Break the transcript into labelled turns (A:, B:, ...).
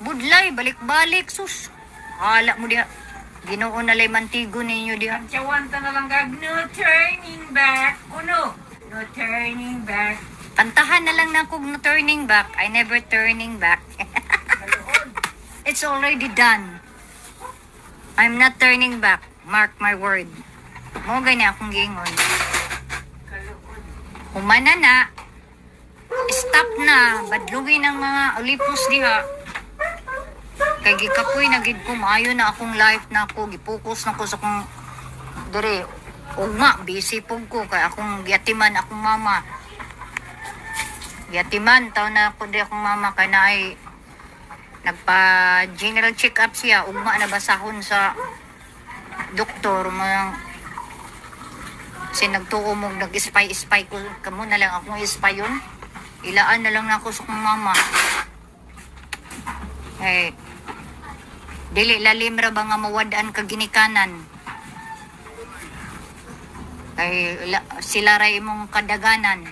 A: Budlay, balik-balik, sus. Hala mo diha. Ginoo na lay mantigo ninyo diha.
B: Ang tsawanta na lang gag, no turning back. Uno, no turning back.
A: Pantahan na lang na kog no turning back. I never turning back. It's already done. I'm not turning back. Mark my word. Mo ganyan akong gingon. Humana na. Stop na. Badlugin ng mga olipos diha. Kay gikapoy na gid ko maayo na akong life na ako. Gipokus na ko sa akong dire. Ugma, busy pug ko. Kay akong giatiman akong mama. Giatiman, taon na ako di akong mama. Kay na ay nagpa-general check-up siya. Ugma na basahon sa doktor. Kasi nagtuo mo, nag-spy ko. Kamo na lang akong spy yun. Ilaan na lang ako sa akong mama. Eh, dili lalim ra ba nga mawadaan ka ginikanan? Ay, sila ray imong kadaganan.